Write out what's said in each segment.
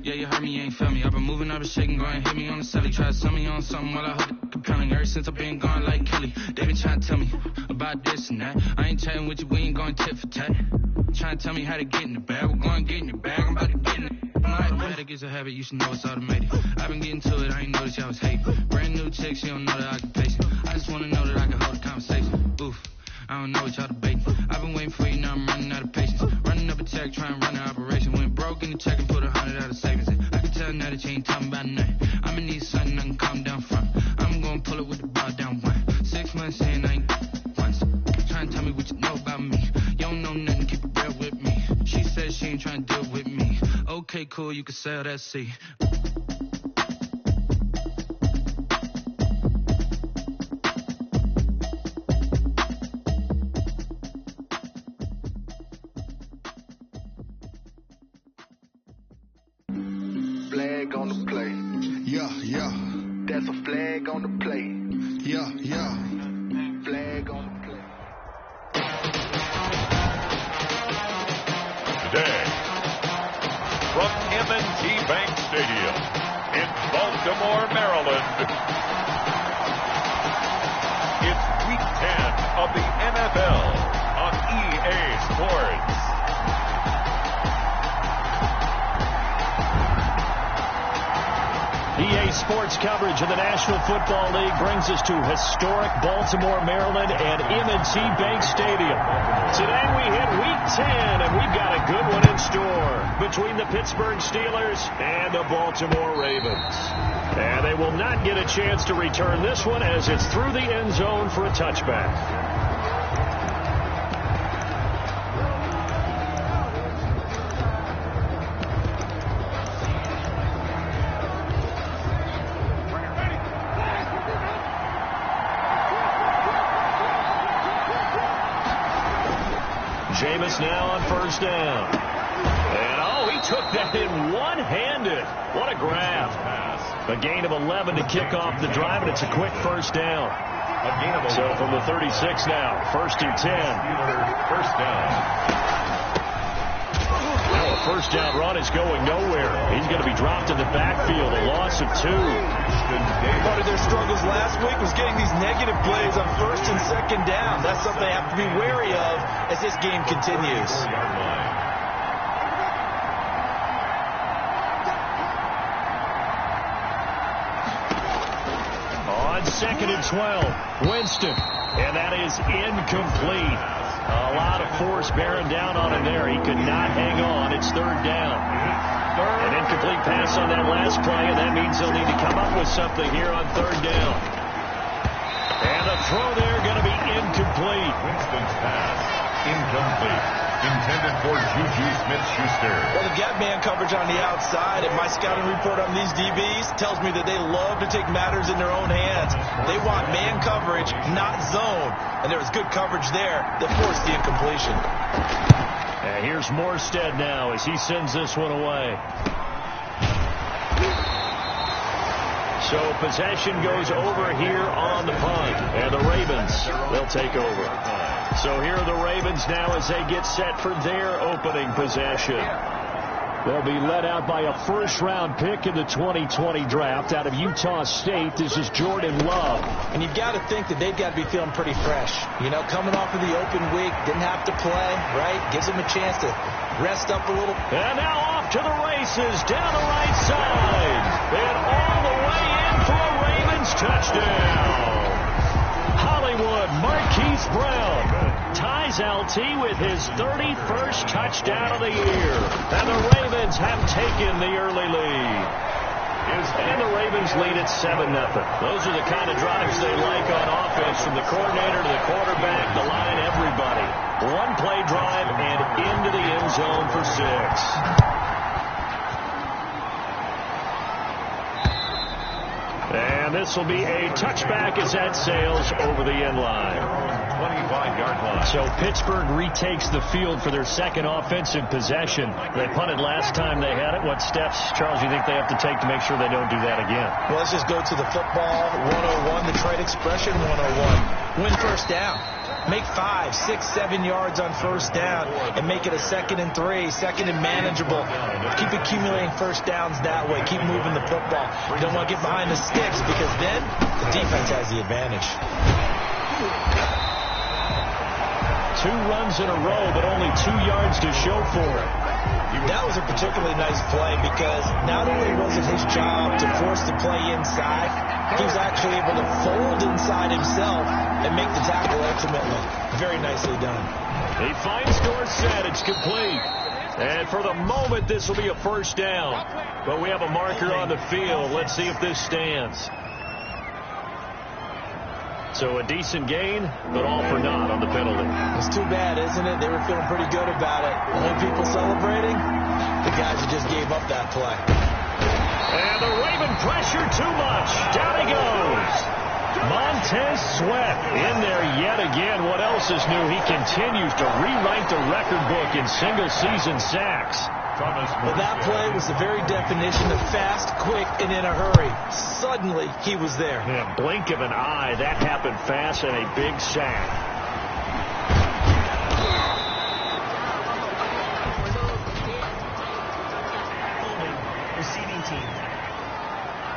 Yeah, you heard me, you ain't felt me. I've been moving, I've been shaking, go and hit me on the celly. Try to sell me on something while I hope it compelling. Ever since I've been gone like Kelly, they been trying to tell me about this and that. I ain't chatting with you, we ain't going tit for tat. Trying to tell me how to get in the bag, we're going to get in your bag, I'm about to get in it. I'm like, that gets a habit, you should know it's automated. I've been getting to it, I ain't noticed y'all was hating. Brand new chick, she don't know the occupation. I just want to know that I can hold a conversation. Oof, I don't know what y'all debating. I've been waiting for you, now I'm running out of patience. Running up a check, trying to run an operation. Went broke in the check and put 100 out of savings in. I can tell now that you ain't talking about nothing. I'ma need something I can calm down from. I'm gonna pull it with the bar down one. 6 months in, I ain't once. Trying to tell me what you know about me. You don't know nothing, keep it real with me. She said she ain't trying to deal with me. Okay, cool, you can sell that seat. Flag on the play. Yeah, yeah. That's a flag on the play. Yeah, yeah. Flag on the play. Today, from M&T Bank Stadium in Baltimore, Maryland, it's Week 10 of the NFL on EA Sports. EA Sports coverage of the National Football League brings us to historic Baltimore, Maryland and M&T Bank Stadium. Today we hit Week 10, and we've got a good one in store between the Pittsburgh Steelers and the Baltimore Ravens. And they will not get a chance to return this one as it's through the end zone for a touchback. Jameis now on first down. And, he took that in one-handed. What a grab. A gain of 11 to kick off the drive, and it's a quick first down. So from the 36 now, first and 10. First down. Now a first down run is going nowhere. He's going to be dropped in the backfield, a loss of 2. Part of their struggles last week was getting these negative plays on first and second down. That's something they have to be wary of as this game continues. On second and 12, Winston. And that is incomplete. A lot of force bearing down on him there. He could not hang on. It's third down. An incomplete pass on that last play, and that means they'll need to come up with something here on third down. And the throw there going to be incomplete. Winston's pass, incomplete. Intended for Juju Smith-Schuster. Well, they've got man coverage on the outside, and my scouting report on these DBs tells me that they love to take matters in their own hands. They want man coverage, not zone. And there was good coverage there that forced the incompletion. And here's Morstead now as he sends this one away. So possession goes over here on the punt. And the Ravens, they'll take over. So here are the Ravens now as they get set for their opening possession. They'll be led out by a first-round pick in the 2020 draft out of Utah State. This is Jordan Love. And you've got to think that they've got to be feeling pretty fresh. You know, coming off of the open week, didn't have to play, right? Gives them a chance to rest up a little. And now off to the races down the right side. And all the way in for a Ravens touchdown. Hollywood Marquise Brown ties LT with his 31st touchdown of the year. And the Ravens have taken the early lead. And the Ravens lead at 7-0. Those are the kind of drives they like on offense, from the coordinator to the quarterback, the line, everybody. One play drive and into the end zone for 6. And this will be a touchback as that sails over the end line. 25-yard line. So Pittsburgh retakes the field for their second offensive possession. They punted last time they had it. What steps, Charles, you think they have to take to make sure they don't do that again? Well, let's just go to the football 101, the trade expression 101. Win first down. Make 5, 6, 7 yards on first down and make it a 2nd and 3, 2nd and manageable. Keep accumulating first downs that way. Keep moving the football. You don't want to get behind the sticks because then the defense has the advantage. 2 runs in a row, but only 2 yards to show for it. That was a particularly nice play because not only was it his job to force the play inside, he was actually able to fold inside himself and make the tackle ultimately. Very nicely done. He finds Dorsett. It's complete. And for the moment, this will be a first down. But we have a marker on the field. Let's see if this stands. So a decent gain, but all for naught on the penalty. It's too bad, isn't it? They were feeling pretty good about it. Only people celebrating? The guys who just gave up that play. And the Raven pressure too much. Down he goes. Montez Sweat in there yet again. What else is new? He continues to rewrite the record book in single-season sacks. Well, that play was the very definition of fast, quick, and in a hurry. Suddenly, he was there. Yeah, blink of an eye. That happened fast and a big sack. Receiving team.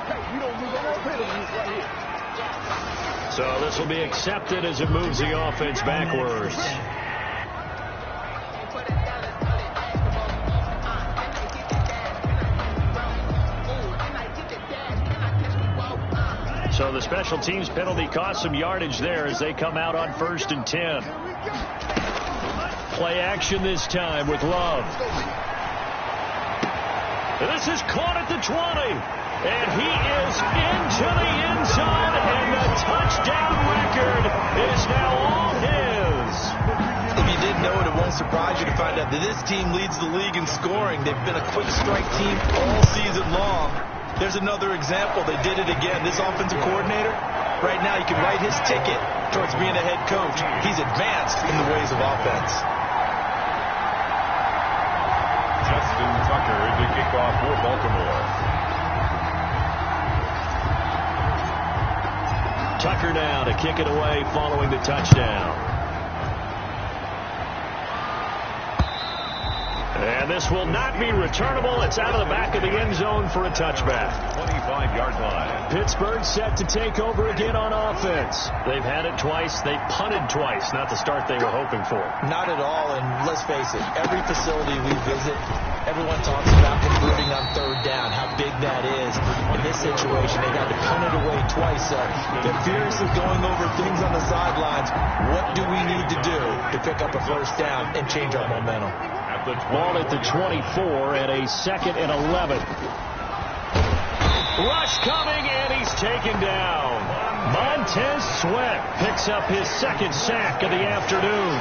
Hey, you don't move on penalties right here. So this will be accepted as it moves the offense backwards. So the special teams penalty cost some yardage there as they come out on 1st and 10. Play action this time with Love. This is caught at the 20. And he is into the end zone. And the touchdown record is now all his. If you didn't know it, it won't surprise you to find out that this team leads the league in scoring. They've been a quick strike team all season long. There's another example. They did it again. This offensive coordinator, right now, you can write his ticket towards being a head coach. He's advanced in the ways of offense. Justin Tucker is the kickoff for Baltimore. Tucker now to kick it away following the touchdown. And this will not be returnable. It's out of the back of the end zone for a touchback. 25-yard line. Pittsburgh set to take over again on offense. They've had it twice. They punted twice. Not the start they were hoping for. Not at all, and let's face it, every facility we visit, everyone talks about converting on 3rd down, how big that is. In this situation, they got to punt it away twice, so they're furiously going over things on the sidelines. What do we need to do to pick up a first down and change our momentum? Ball at the 24 and a 2nd and 11. Rush coming, and he's taken down. Montez Sweat picks up his 2nd sack of the afternoon.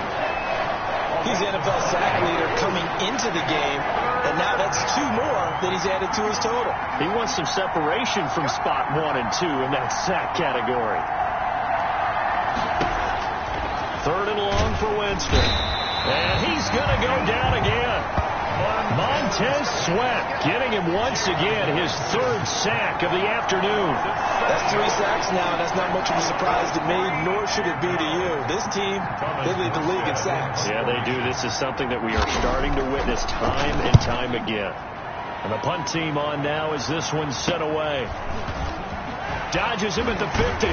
He's the NFL sack leader coming into the game, and now that's 2 more that he's added to his total. He wants some separation from spot 1 and 2 in that sack category. 3rd and long for Winston. And he's going to go down again. Montez Sweat getting him once again his 3rd sack of the afternoon. That's 3 sacks now, and that's not much of a surprise to me, nor should it be to you. This team, they lead the league in sacks. Yeah, they do. This is something that we are starting to witness time and time again. And the punt team on now as this one's sent away. Dodges him at the 50.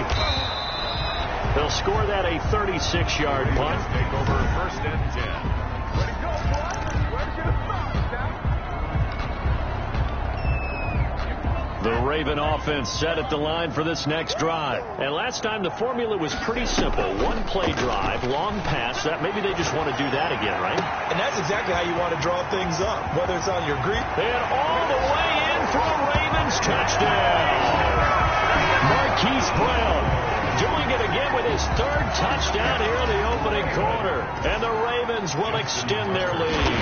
They'll score that a 36-yard punt. Take over 1st and 10. The Raven offense set at the line for this next drive. And last time the formula was pretty simple. 1-play drive, long pass. That maybe they just want to do that again, right? And that's exactly how you want to draw things up, whether it's on your Greek. And all the way in for a Ravens touchdown. Marquise Brown doing it again with his 3rd touchdown here in the opening quarter. And the Ravens will extend their lead.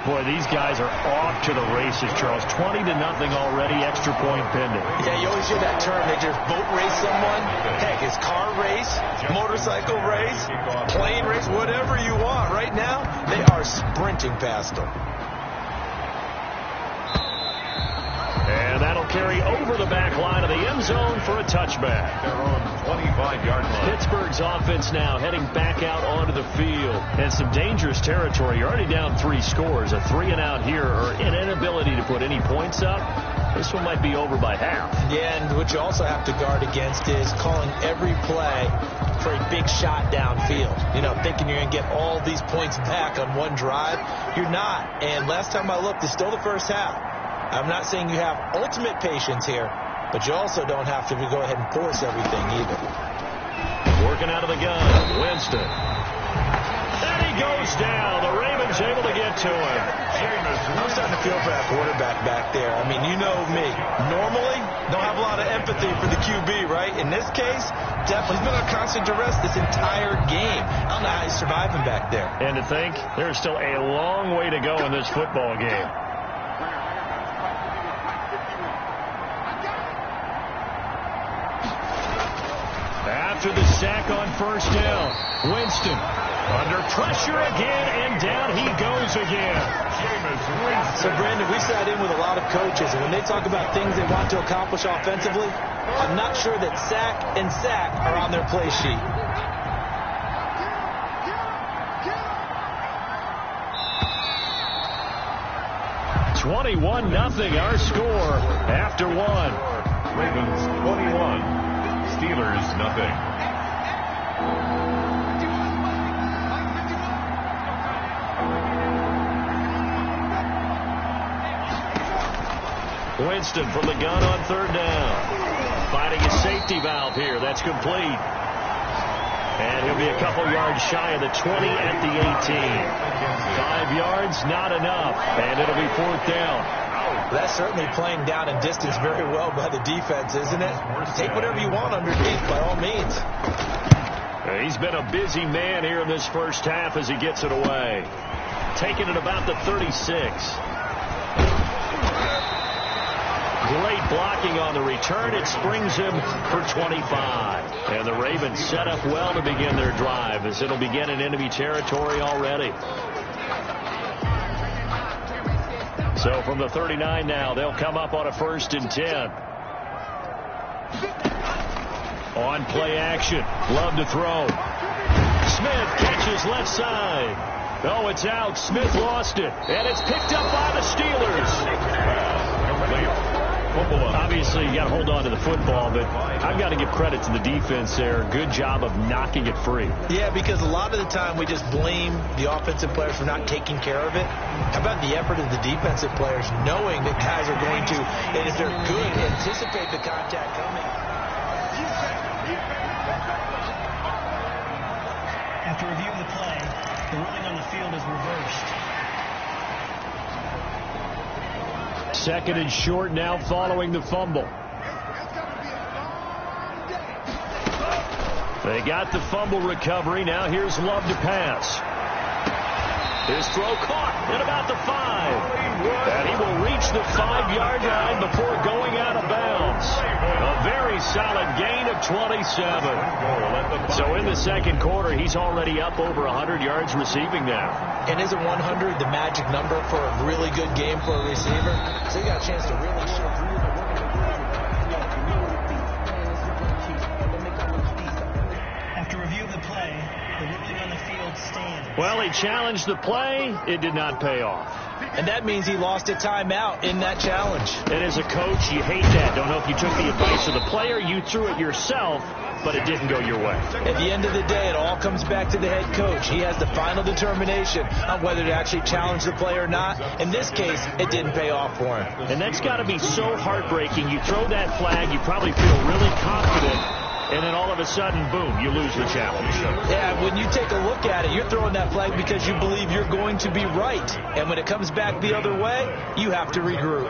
Boy, these guys are off to the races, Charles. 20-0 already, extra point pending. Yeah, you always hear that term. They just boat race someone. Heck, it's car race, motorcycle race, plane race, whatever you want. Right now, they are sprinting past them. And that'll carry over the back line of the end zone for a touchback. Their own 25-yard line. Pittsburgh's offense now heading back out onto the field. And some dangerous territory. You're already down 3 scores. A 3-and-out here or an inability to put any points up. This one might be over by half. Yeah, and what you also have to guard against is calling every play for a big shot downfield. You know, thinking you're going to get all these points back on one drive. You're not. And last time I looked, it's still the first half. I'm not saying you have ultimate patience here, but you also don't have to go ahead and force everything either. Working out of the gun, Winston. And he goes down. The Ravens able to get to him. I'm starting to feel for that quarterback back there. I mean, you know me. Normally, don't have a lot of empathy for the QB, right? In this case, definitely. He's been on constant duress this entire game. I don't know how he's surviving back there. And to think, there's still a long way to go in this football game. After the sack on first down, Winston under pressure again, and down he goes again. So, Brandon, we sat in with a lot of coaches, and when they talk about things they want to accomplish offensively, I'm not sure that sack and sack are on their play sheet. (21-0) our score after one. Ravens 21, Steelers nothing. Winston from the gun on third down. Finding a safety valve here. That's complete. And he'll be a couple yards shy of the 20 at the 18. 5 yards, not enough. And it'll be fourth down. That's certainly playing down in distance very well by the defense, isn't it? Take whatever you want underneath, by all means. He's been a busy man here in this first half as he gets it away. Taking it about the 36. Great blocking on the return. It springs him for 25. And the Ravens set up well to begin their drive as it'll begin in enemy territory already. So from the 39 now, they'll come up on a 1st and 10. On play action. Love to throw. Smith catches left side. Oh, it's out. Smith lost it. And it's picked up by the Steelers. Obviously, you got to hold on to the football, but I've got to give credit to the defense there. Good job of knocking it free. Yeah, because a lot of the time we just blame the offensive players for not taking care of it. How about the effort of the defensive players knowing that guys are going to, and if they're good, anticipate the contact coming. After reviewing the play, the ruling on the field is reversed. 2nd and short now following the fumble. They got the fumble recovery. Now here's Love to pass. His throw caught at about the 5. And he will reach the 5-yard line before going out of bounds. A very solid gain of 27. So in the second quarter, he's already up over 100 yards receiving now. And isn't 100 the magic number for a really good game for a receiver? So you got a chance to really show through. After review of the play, the ruling on the field stands. Well, he challenged the play. It did not pay off. And that means he lost a timeout in that challenge. And as a coach, you hate that. Don't know if you took the advice of the player. You threw it yourself, but it didn't go your way. At the end of the day, it all comes back to the head coach. He has the final determination on whether to actually challenge the play or not. In this case, it didn't pay off for him. And that's got to be so heartbreaking. You throw that flag, you probably feel really confident, and then all of a sudden, boom, you lose the challenge. Yeah, when you take a look at it, you're throwing that flag because you believe you're going to be right. And when it comes back the other way, you have to regroup.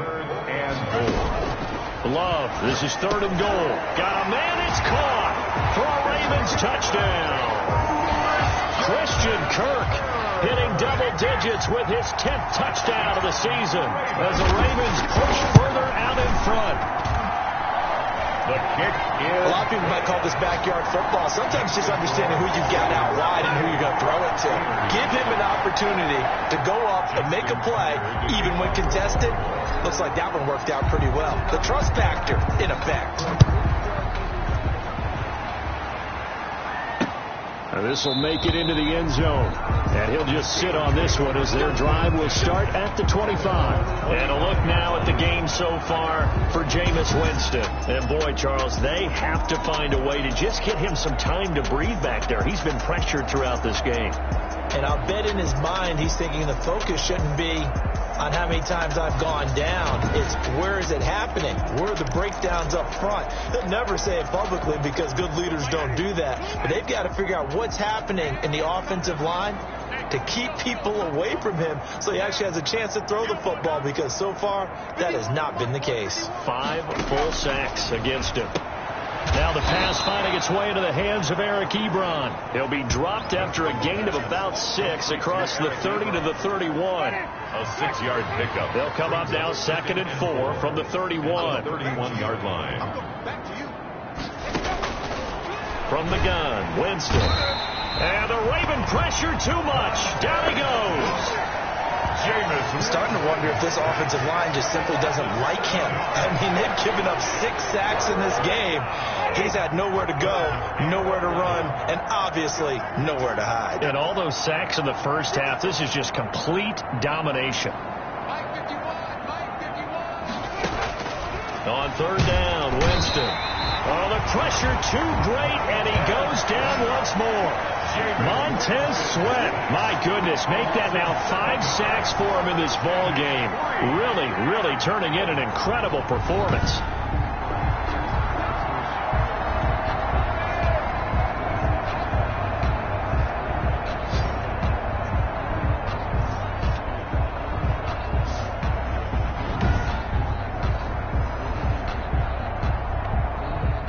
Love, this is 3rd and goal. Got a man, it's caught for a Ravens touchdown. Christian Kirk hitting double digits with his 10th touchdown of the season as the Ravens push further out in front. The kick is... A lot of people might call this backyard football. Sometimes just understanding who you've got out wide and who you're going to throw it to. Give him an opportunity to go up and make a play, even when contested. Looks like that one worked out pretty well. The trust factor in effect. This will make it into the end zone. And he'll just sit on this one as their drive will start at the 25. And a look now at the game so far for Jameis Winston. And boy, Charles, they have to find a way to just get him some time to breathe back there. He's been pressured throughout this game. And I'll bet in his mind he's thinking the focus shouldn't be on how many times I've gone down. It's where is it happening? Where are the breakdowns up front? He'll never say it publicly because good leaders don't do that. But they've got to figure out what's happening in the offensive line to keep people away from him so he actually has a chance to throw the football, because so far that has not been the case. 5 full sacks against him. Now the pass finding its way into the hands of Eric Ebron. He'll be dropped after a gain of about 6 across the 30 to the 31. A 6-yard pickup. They'll come up now 2nd and 4 from the 31. 31-yard line. From the gun, Winston. And the Raven pressure too much. Down he goes. I'm starting to wonder if this offensive line just simply doesn't like him. I mean, they've given up 6 sacks in this game. He's had nowhere to go, nowhere to run, and obviously nowhere to hide. And all those sacks in the first half, this is just complete domination. On 3rd down, Winston. Oh, the pressure too great, and he goes down once more. Montez Sweat, my goodness, make that now 5 sacks for him in this ball game. Really turning in an incredible performance.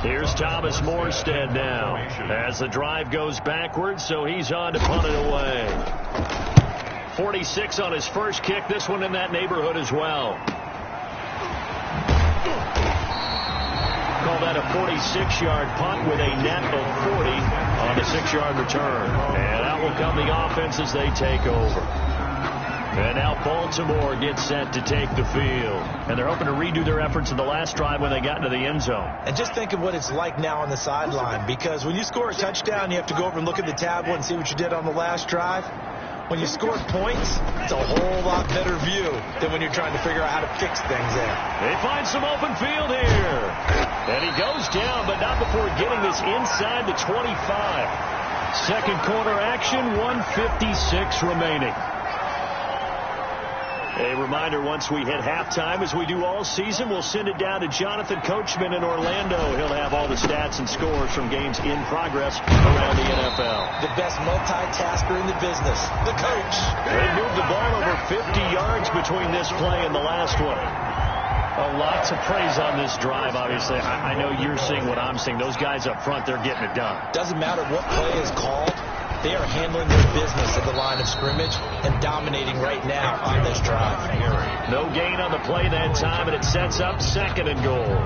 Here's Thomas Morstead now as the drive goes backwards, so he's on to punt it away. 46 on his first kick, this one in that neighborhood as well. Call that a 46-yard punt with a net of 40 on the 6-yard return. And out will come the offense as they take over. And now Baltimore gets set to take the field. And they're hoping to redo their efforts in the last drive when they got into the end zone. And just think of what it's like now on the sideline, because when you score a touchdown, you have to go over and look at the tablet and see what you did on the last drive. When you scored points, it's a whole lot better view than when you're trying to figure out how to fix things there. They find some open field here. And he goes down, but not before getting this inside the 25. Second quarter action, 1:56 remaining. A reminder, once we hit halftime, as we do all season, we'll send it down to Jonathan Coachman in Orlando. He'll have all the stats and scores from games in progress around the NFL. The best multitasker in the business, the coach. They moved the ball over 50 yards between this play and the last one. Lots of praise on this drive, obviously. I know you're seeing what I'm seeing. Those guys up front, they're getting it done. Doesn't matter what play is called. They are handling their business at the line of scrimmage and dominating right now on this drive. No gain on the play that time, and it sets up 2nd and goal.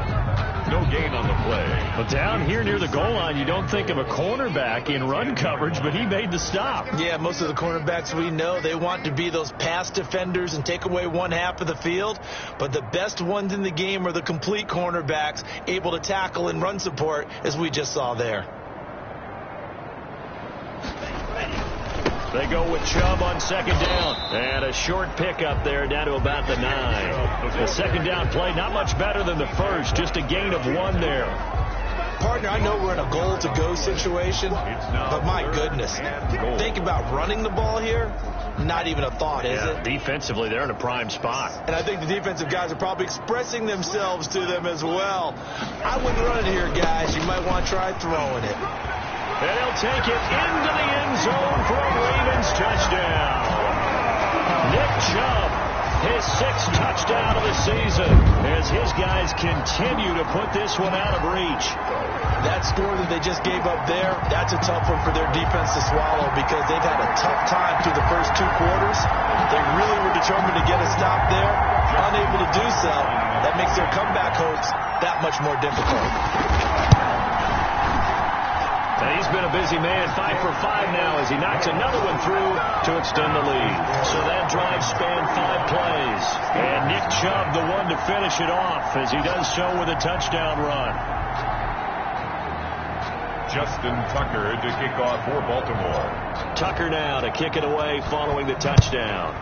No gain on the play. But down here near the goal line, you don't think of a cornerback in run coverage, but he made the stop. Yeah, most of the cornerbacks we know, they want to be those pass defenders and take away one half of the field. But the best ones in the game are the complete cornerbacks, able to tackle and run support, as we just saw there. They go with Chubb on 2nd down. And a short pickup there down to about the 9. The 2nd down play, not much better than the first. Just a gain of 1 there. Partner, I know we're in a goal-to-go situation, but my goodness, think about running the ball here. Not even a thought, is it? Defensively, they're in a prime spot. And I think the defensive guys are probably expressing themselves to them as well. I wouldn't run it here, guys. You might want to try throwing it. And he'll take it into the end zone for a Ravens touchdown. Nick Chubb, his 6th touchdown of the season, as his guys continue to put this one out of reach. That score that they just gave up there, that's a tough one for their defense to swallow, because they've had a tough time through the first 2 quarters. They really were determined to get a stop there, unable to do so. That makes their comeback hopes that much more difficult. And he's been a busy man, 5 for 5 now as he knocks another one through to extend the lead. So that drive spanned 5 plays. And Nick Chubb, the one to finish it off, as he does so with a touchdown run. Justin Tucker to kick off for Baltimore. Tucker now to kick it away following the touchdown.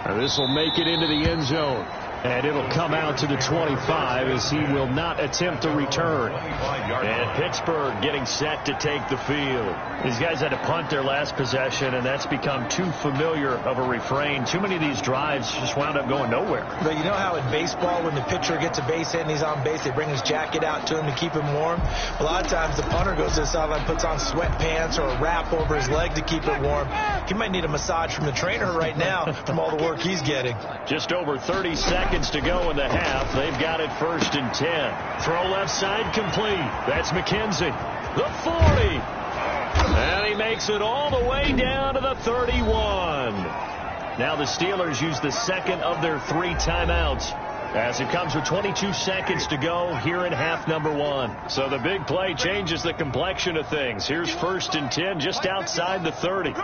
And this will make it into the end zone. And it'll come out to the 25 as he will not attempt to return. And Pittsburgh getting set to take the field. These guys had to punt their last possession, and that's become too familiar of a refrain. Too many of these drives just wound up going nowhere. But you know how in baseball, when the pitcher gets a base hit and he's on base, they bring his jacket out to him to keep him warm? A lot of times the punter goes to the sideline, puts on sweatpants or a wrap over his leg to keep it warm. He might need a massage from the trainer right now from all the work he's getting. Just over 30 seconds to go in the half. They've got it 1st and 10. Throw left side complete. That's McKenzie. The 40. And he makes it all the way down to the 31. Now the Steelers use the second of their 3 timeouts as it comes with 22 seconds to go here in half number 1. So the big play changes the complexion of things. Here's 1st and 10 just outside the 30.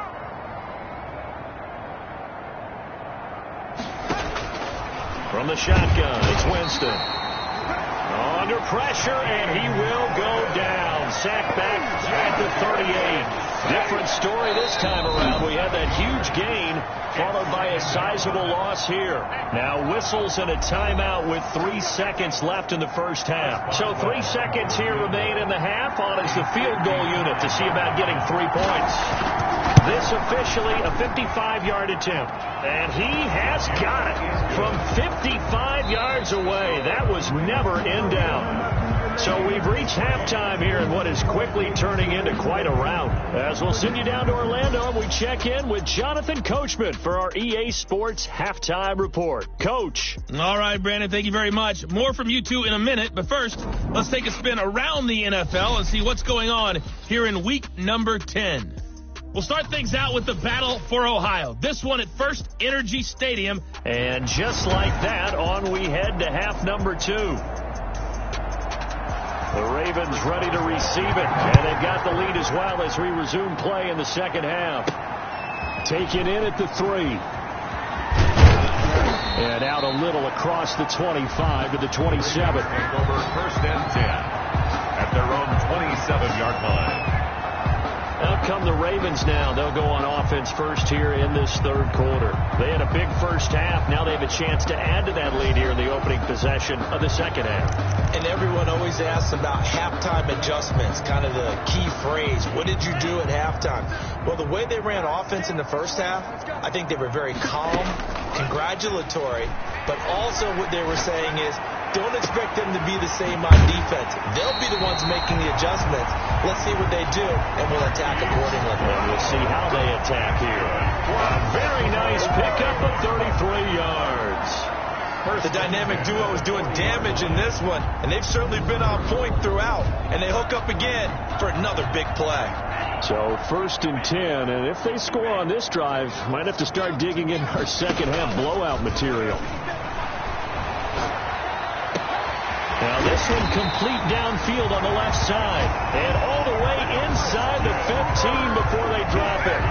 From the shotgun, it's Winston. Under pressure, and he will go down. Sacked back at the 38. Different story this time around. We had that huge gain, followed by a sizable loss here. Now whistles and a timeout with 3 seconds left in the first half. So 3 seconds here remain in the half. On is the field goal unit to see about getting 3 points. This officially a 55-yard attempt. And he has got it from 55 yards away. That was never in doubt. So we've reached halftime here in what is quickly turning into quite a rout. As we'll send you down to Orlando, and we check in with Jonathan Coachman for our EA Sports Halftime Report. Coach. All right, Brandon, thank you very much. More from you two in a minute, but first, let's take a spin around the NFL and see what's going on here in week number 10. We'll start things out with the battle for Ohio. This one at First Energy Stadium. And just like that, on we head to half number 2. The Ravens ready to receive it. And they've got the lead as well as we resume play in the second half. Taken in at the 3. And out a little across the 25 to the 27. Over 1st and 10 at their own 27-yard line. Out come the Ravens now. They'll go on offense first here in this third quarter. They had a big first half. Now they have a chance to add to that lead here in the opening possession of the second half. And everyone always asks about halftime adjustments, kind of the key phrase. What did you do at halftime? Well, the way they ran offense in the first half, I think they were very calm, congratulatory, but also what they were saying is, don't expect them to be the same on defense. They'll be the ones making the adjustments. Let's see what they do, and we'll attack accordingly. And we'll see how they attack here. A very nice pickup of 33 yards. The dynamic duo is doing damage in this one, and they've certainly been on point throughout. And they hook up again for another big play. So 1st and 10, and if they score on this drive, might have to start digging in our second half blowout material. Now this one complete downfield on the left side. And all the way inside the 15 before they drop it.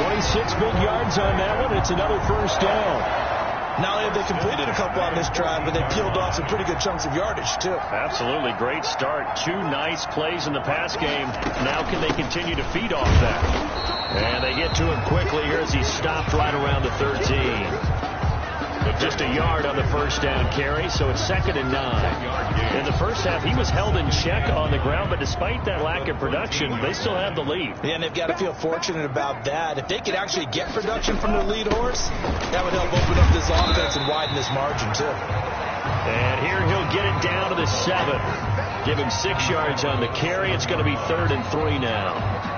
26 big yards on that one. It's another first down. Not only have they completed a couple on this drive, but they peeled off some pretty good chunks of yardage, too. Absolutely. Great start. 2 nice plays in the pass game. Now can they continue to feed off that? And they get to him quickly here as he stopped right around the 13. Just a yard on the first down carry, so it's 2nd and 9. In the first half, he was held in check on the ground, but despite that lack of production, they still have the lead. Yeah, and they've got to feel fortunate about that. If they could actually get production from their lead horse, that would help open up this offense and widen this margin, too. And here he'll get it down to the 7. Give him 6 yards on the carry. It's going to be 3rd and 3 now.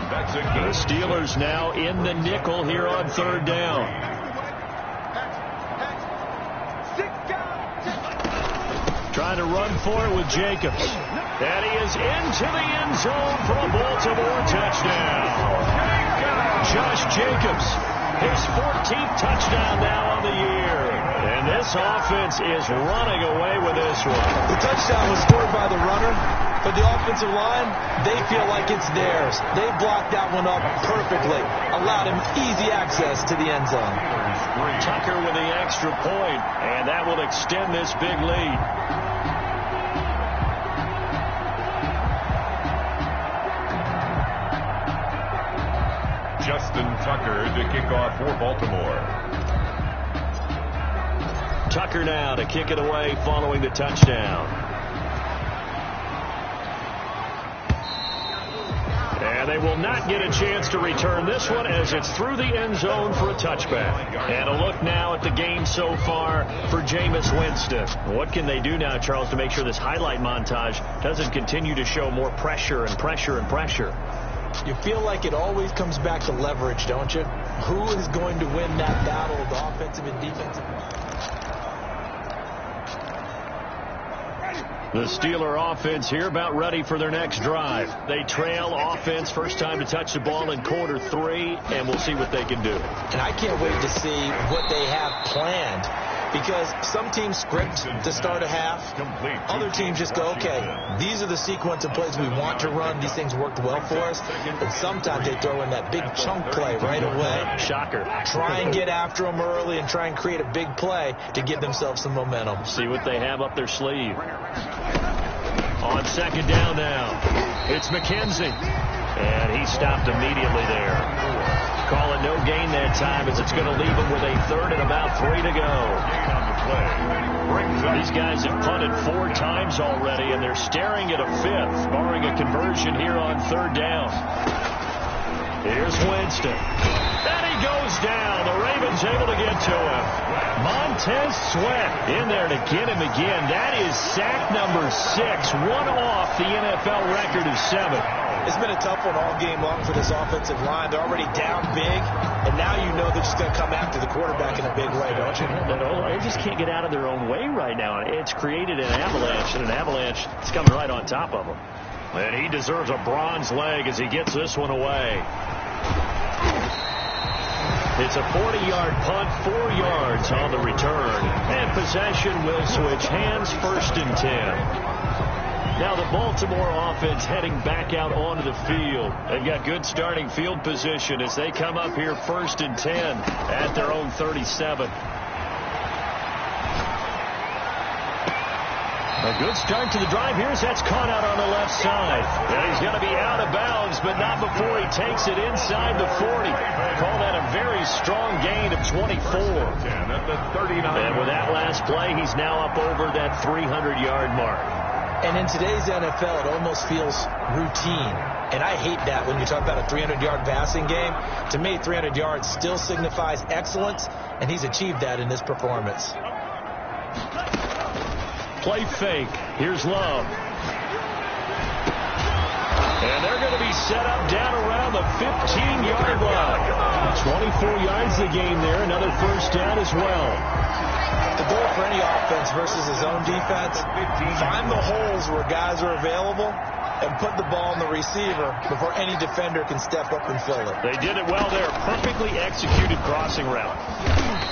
The Steelers now in the nickel here on 3rd down. Trying to run for it with Jacobs. And he is into the end zone for a Baltimore touchdown. Josh Jacobs His 14th touchdown now on the year. And this offense is running away with this one. The touchdown was scored by the runner, but the offensive line, they feel like it's theirs. They blocked that one up perfectly, allowed him easy access to the end zone. Tucker with the extra point, and that will extend this big lead. Justin Tucker to kick off for Baltimore. Tucker now to kick it away following the touchdown. And they will not get a chance to return this one as it's through the end zone for a touchback. And a look now at the game so far for Jameis Winston. What can they do now, Charles, to make sure this highlight montage doesn't continue to show more pressure and pressure and pressure? You feel like it always comes back to leverage, don't you? Who is going to win that battle of the offensive and defensive? The Steeler offense here about ready for their next drive. They trail offense, first time to touch the ball in quarter 3, and we'll see what they can do. And I can't wait to see what they have planned, because some teams script to start a half. Other teams just go, okay, these are the sequence of plays we want to run. These things worked well for us. And sometimes they throw in that big chunk play right away. Shocker. Try and get after them early and try and create a big play to give themselves some momentum. See what they have up their sleeve. On second down now, it's McKenzie. And he stopped immediately there. Call it no gain that time as it's going to leave him with a third and about 3 to go. These guys have punted 4 times already, and they're staring at a 5th, barring a conversion here on third down. Here's Winston. And he goes down. The Ravens able to get to him. Montez Sweat in there to get him again. That is sack number 6, one off the NFL record of 7. It's been a tough one all game long for this offensive line. They're already down big, and now you know they're just going to come after the quarterback in a big way, don't you? They just can't get out of their own way right now. It's created an avalanche, and an avalanche is coming right on top of them. And he deserves a bronze leg as he gets this one away. It's a 40-yard punt, 4 yards on the return. And possession will switch hands, 1st and 10. Now the Baltimore offense heading back out onto the field. They've got good starting field position as they come up here 1st and 10 at their own 37. A good start to the drive here as that's caught out on the left side. And he's going to be out of bounds, but not before he takes it inside the 40. Call that a very strong gain of 24. And with that last play, he's now up over that 300-yard mark. And in today's NFL, it almost feels routine. And I hate that when you talk about a 300-yard passing game. To me, 300 yards still signifies excellence, and he's achieved that in this performance. Play fake. Here's Love. And they're going to be set up down around the 15-yard line. 24 yards the game there. Another first down as well. The goal for any offense versus his own defense, find the holes where guys are available and put the ball in the receiver before any defender can step up and fill it. They did it well there. Perfectly executed crossing route.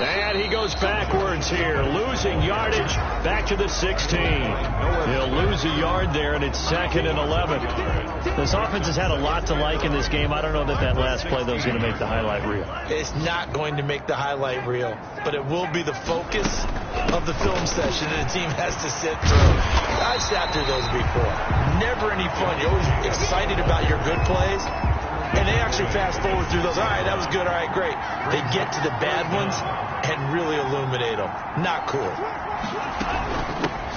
And he goes backwards here, losing yardage back to the 16. He'll lose a yard there, and it's 2nd and 11. This offense has had a lot to like in this game. I don't know that that last play, though, is going to make the highlight reel. It's not going to make the highlight reel, but it will be the focus of the film session that the team has to sit through. I've sat through those before. Never any fun. You're always excited about your good plays, and they actually fast forward through those. All right, that was good. All right, great. They get to the bad ones and really illuminate them. Not cool.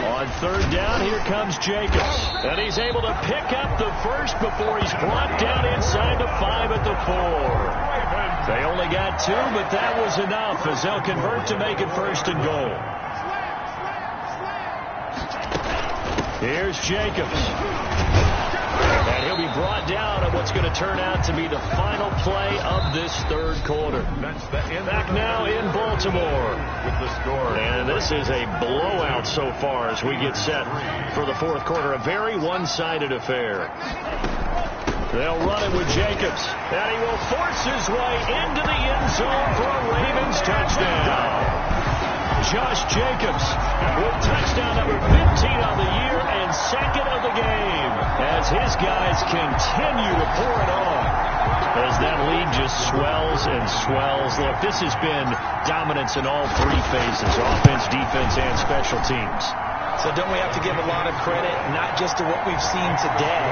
On third down, here comes Jacobs. And he's able to pick up the first before he's brought down inside the 5 at the 4. They only got 2, but that was enough as they'll convert to make it 1st and goal. Here's Jacobs. And he'll be brought down on what's going to turn out to be the final play of this third quarter. Back now in Baltimore with the score. And this is a blowout so far as we get set for the fourth quarter. A very one-sided affair. They'll run it with Jacobs. And he will force his way into the end zone for a Ravens touchdown. Josh Jacobs with touchdown number 15 on the year and second of the game as his guys continue to pour it on. As that lead just swells and swells. Look, this has been dominance in all three phases, offense, defense, and special teams. So don't we have to give a lot of credit, not just to what we've seen today,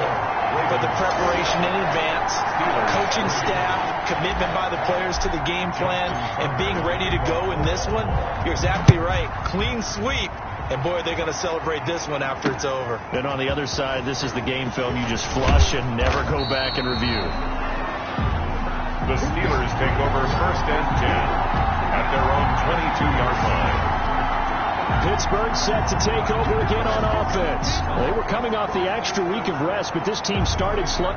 but the preparation in advance, coaching staff, commitment by the players to the game plan, and being ready to go in this one? You're exactly right. Clean sweep. And, boy, they're going to celebrate this one after it's over. And on the other side, this is the game film you just flush and never go back and review. The Steelers take over 1st and 10 at their own 22-yard line. Pittsburgh set to take over again on offense. They were coming off the extra week of rest, but this team started slow.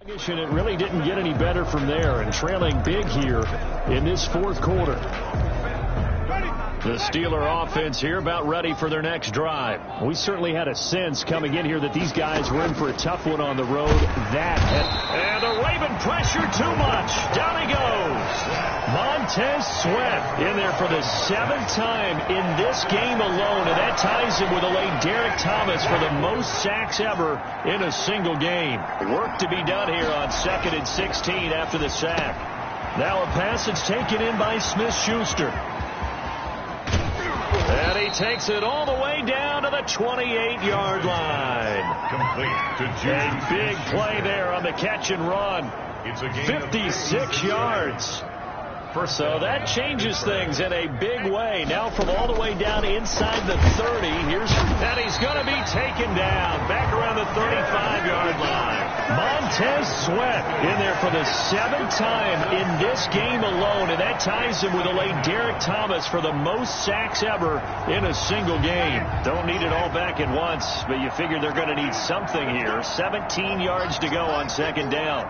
And it really didn't get any better from there, and trailing big here in this fourth quarter. The Steeler offense here about ready for their next drive. We certainly had a sense coming in here that these guys were in for a tough one on the road. And the Raven pressure too much. Down he goes. Montez Sweat in there for the 7th time in this game alone, and that ties him with a late Derek Thomas for the most sacks ever in a single game. Work to be done here on 2nd and 16 after the sack. Now a pass that's taken in by Smith-Schuster. And he takes it all the way down to the 28-yard line. Complete to Juju. A big play there on the catch and run. It's a gain 56 yards. So that changes things in a big way. Now from all the way down inside the 30, and he's going to be taken down back around the 35-yard line. Montez Sweat in there for the 7th time in this game alone, and that ties him with a late Derek Thomas for the most sacks ever in a single game. Don't need it all back at once, but you figure they're going to need something here. 17 yards to go on 2nd down.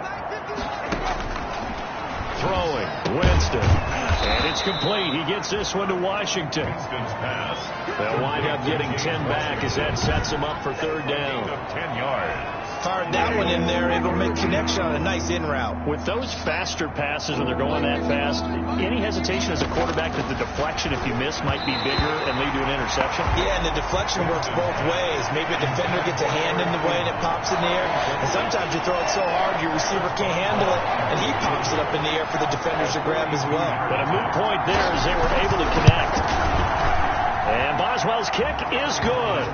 Throwing, Winston, and it's complete. He gets this one to Washington. Winston's pass. They'll wind up getting 10 back as that sets him up for 3rd down. 10 yards. Fired that one in there, able to make connection on a nice in route. With those faster passes when they're going that fast, any hesitation as a quarterback that the deflection, if you miss, might be bigger and lead to an interception? Yeah, and the deflection works both ways. Maybe a defender gets a hand in the way and it pops in the air. And sometimes you throw it so hard your receiver can't handle it, and he pops it up in the air for the defenders to grab as well. But a moot point there as they were able to connect. And Boswell's kick is good.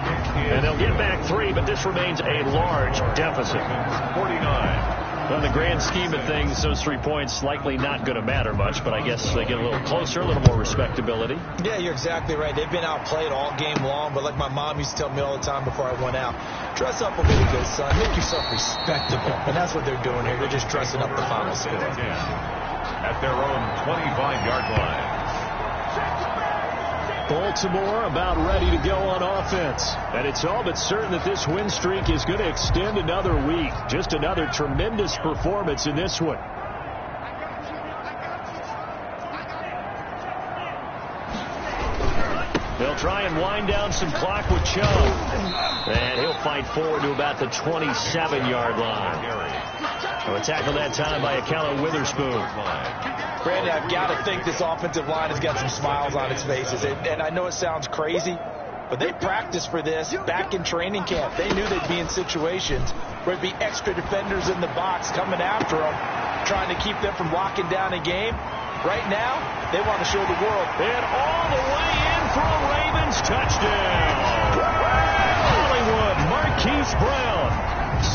And they'll get back 3, but this remains a large deficit. 49. Well, in the grand scheme of things, those 3 points likely not going to matter much, but I guess they get a little closer, a little more respectability. Yeah, you're exactly right. They've been outplayed all game long, but like my mom used to tell me all the time before I went out, dress up a little bit, son. Make yourself respectable. And that's what they're doing here. They're just dressing up the final score. At their own 25-yard line. Baltimore about ready to go on offense. And it's all but certain that this win streak is going to extend another week. Just another tremendous performance in this one. They'll try and wind down some clock with Chubb. And he'll fight forward to about the 27-yard line. A tackle that time by Akello Witherspoon. Brandon, I've got to think this offensive line has got some smiles on its faces. And I know it sounds crazy, but they practiced for this back in training camp. They knew they'd be in situations where there'd be extra defenders in the box coming after them, trying to keep them from locking down a game. Right now, they want to show the world. And all the way in for a Ravens touchdown. Hollywood, Marquise Brown,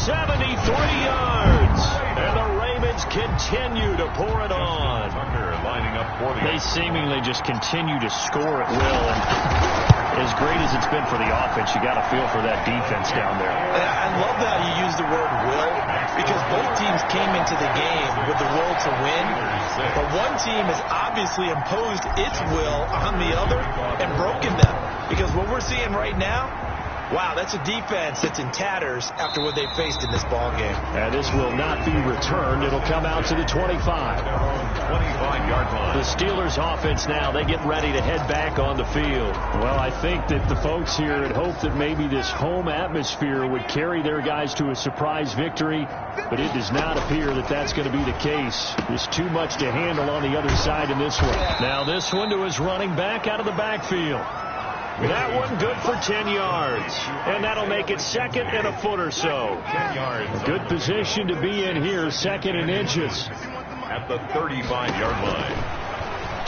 73 yards. And the Ravens continue to pour it on. Tucker lining up for the... They seemingly just continue to score at will. And as great as it's been for the offense, you got to feel for that defense down there. And I love that you use the word will, because both teams came into the game with the will to win. But one team has obviously imposed its will on the other and broken them. Because what we're seeing right now, wow, that's a defense that's in tatters after what they faced in this ball game. And this will not be returned. It'll come out to the 25. 25-yard line. The Steelers offense now, they get ready to head back on the field. Well, I think that the folks here had hoped that maybe this home atmosphere would carry their guys to a surprise victory, but it does not appear that that's going to be the case. There's too much to handle on the other side in this one. Now this one to his running back out of the backfield. That one good for 10 yards. And that'll make it 2nd and a foot or so. 10 yards. A good position to be in here, 2nd and inches. At the 35-yard line.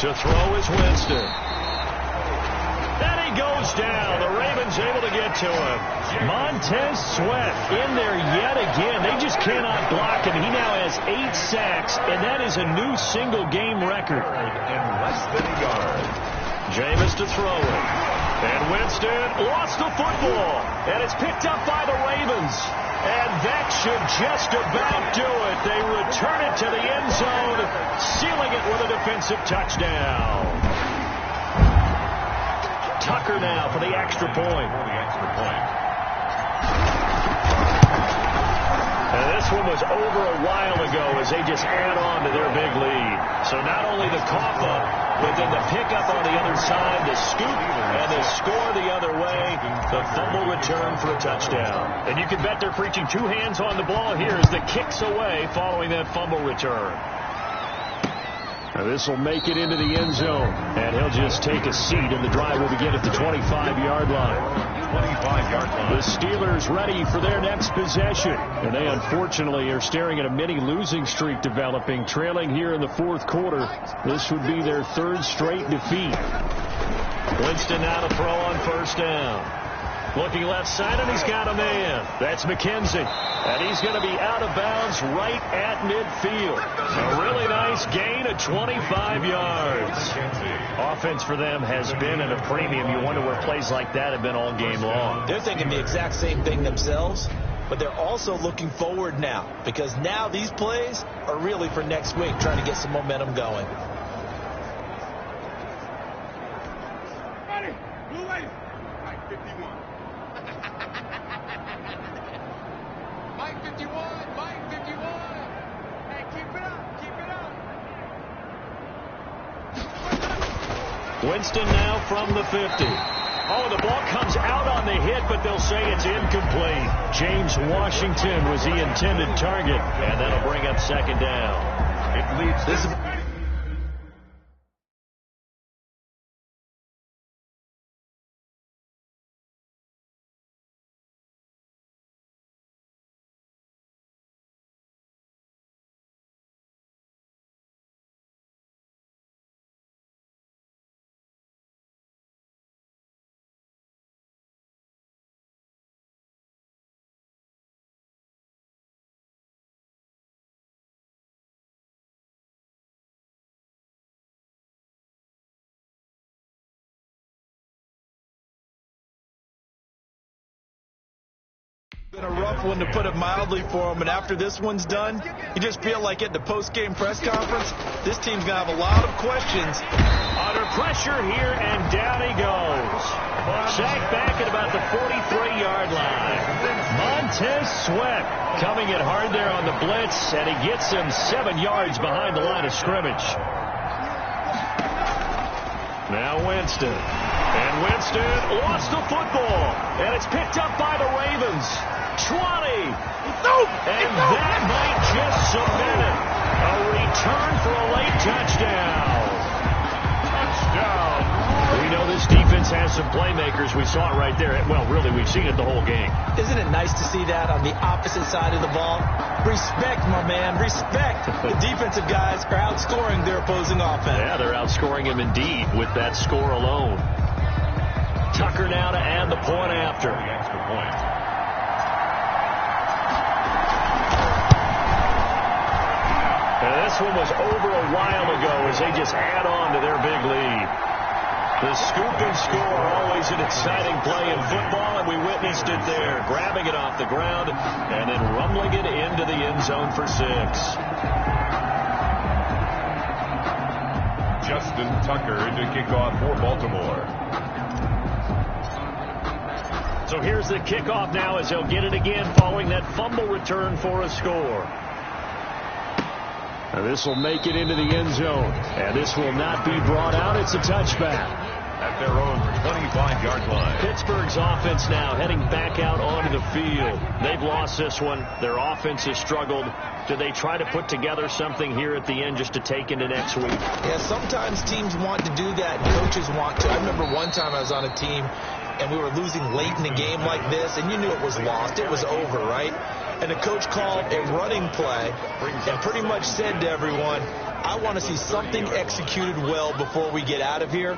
To throw is Winston. And he goes down. The Ravens able to get to him. Montez Sweat in there yet again. They just cannot block him. He now has 8 sacks, and that is a new single-game record. In less than a yard. Jameis to throw it. And Winston lost the football. And it's picked up by the Ravens. And that should just about do it. They return it to the end zone, sealing it with a defensive touchdown. Tucker now for the extra point. For the extra point. And this this one was over a while ago as they just add on to their big lead. So not only the cough up, but then the pickup on the other side, the scoop, and the score the other way, the fumble return for a touchdown. And you can bet they're preaching two hands on the ball here as the kicks away following that fumble return. Now this will make it into the end zone, and he'll just take a seat, and the drive will begin at the 25-yard line. 25-yard line. The Steelers ready for their next possession, and they unfortunately are staring at a mini losing streak developing, trailing here in the fourth quarter. This would be their third straight defeat. Winston now to throw on first down. Looking left side, and he's got a man. That's McKenzie. And he's going to be out of bounds right at midfield. A really nice gain of 25 yards. Offense for them has been at a premium. You wonder where plays like that have been all game long. They're thinking the exact same thing themselves, but they're also looking forward now, because now these plays are really for next week, trying to get some momentum going. Winston now from the 50. Oh, the ball comes out on the hit, but they'll say it's incomplete. James Washington was the intended target, and that'll bring up second down. It leads this. Been a rough one, to put it mildly, for him, and after this one's done, you just feel like at the post-game press conference, this team's going to have a lot of questions. Under pressure here, and down he goes. Sacked back at about the 43-yard line. Montez Sweat coming in hard there on the blitz, and he gets him 7 yards behind the line of scrimmage. Now Winston. And Winston lost the football, and it's picked up by the Ravens. 20. And that might just cement it. A return for a late touchdown. Touchdown. We know this defense has some playmakers. We saw it right there. Well, really, we've seen it the whole game. Isn't it nice to see that on the opposite side of the ball? Respect, my man. Respect. The defensive guys are outscoring their opposing offense. Yeah, they're outscoring him indeed with that score alone. Tucker now to add the point after. The extra point. And this one was over a while ago as they just add on to their big lead. The scoop and score, always an exciting play in football, and we witnessed it there. Grabbing it off the ground and then rumbling it into the end zone for 6. Justin Tucker to kick off for Baltimore. So here's the kickoff now as they'll get it again following that fumble return for a score. Now this will make it into the end zone, and this will not be brought out. It's a touchback. At their own 25-yard line. Pittsburgh's offense now heading back out onto the field. They've lost this one. Their offense has struggled. Do they try to put together something here at the end just to take into next week? Yeah, sometimes teams want to do that, and coaches want to. I remember one time I was on a team, and we were losing late in a game like this, and you knew it was lost. It was over, right? And the coach called a running play and pretty much said to everyone, I want to see something executed well before we get out of here.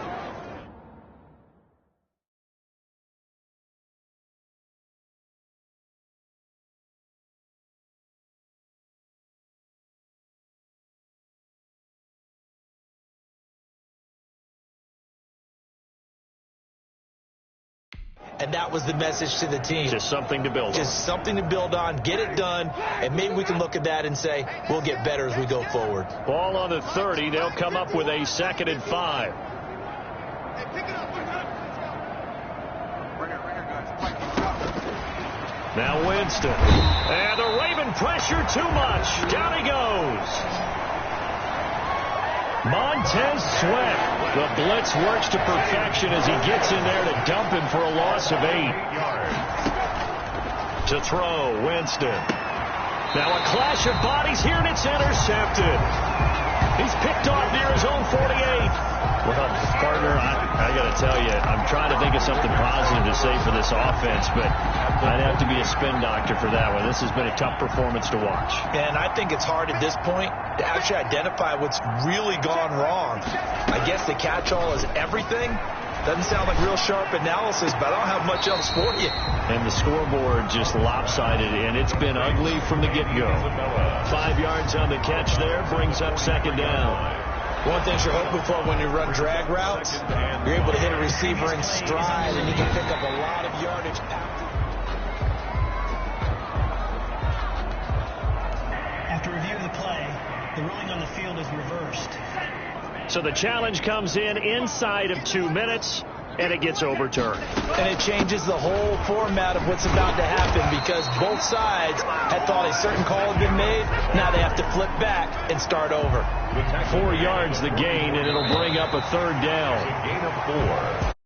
And that was the message to the team. Just something to build on. Just something to build on, get it done, and maybe we can look at that and say, we'll get better as we go forward. Ball on the 30. They'll come up with a 2nd and 5. Now Winston. And the Raven pressure too much. Down he goes. Montez Sweat. The blitz works to perfection as he gets in there to dump him for a loss of 8. To throw, Winston. Now a clash of bodies here, and it's intercepted. He's picked off near his own 48. Well, partner, I got to tell you, I'm trying to think of something positive to say for this offense, but I'd have to be a spin doctor for that one. This has been a tough performance to watch. And I think it's hard at this point to actually identify what's really gone wrong. I guess the catch-all is everything. Doesn't sound like real sharp analysis, but I don't have much else for you. And the scoreboard just lopsided, and it's been ugly from the get-go. 5 yards on the catch there brings up second down. One thing you're hoping for when you run drag routes, you're able to hit a receiver in stride, and you can pick up a lot of yardage After review of the play, the ruling on the field is reversed. So the challenge comes in inside of 2 minutes, and it gets overturned. And it changes the whole format of what's about to happen because both sides had thought a certain call had been made. Now they have to flip back and start over. 4 yards the gain, and it'll bring up a third down. Gain of 4.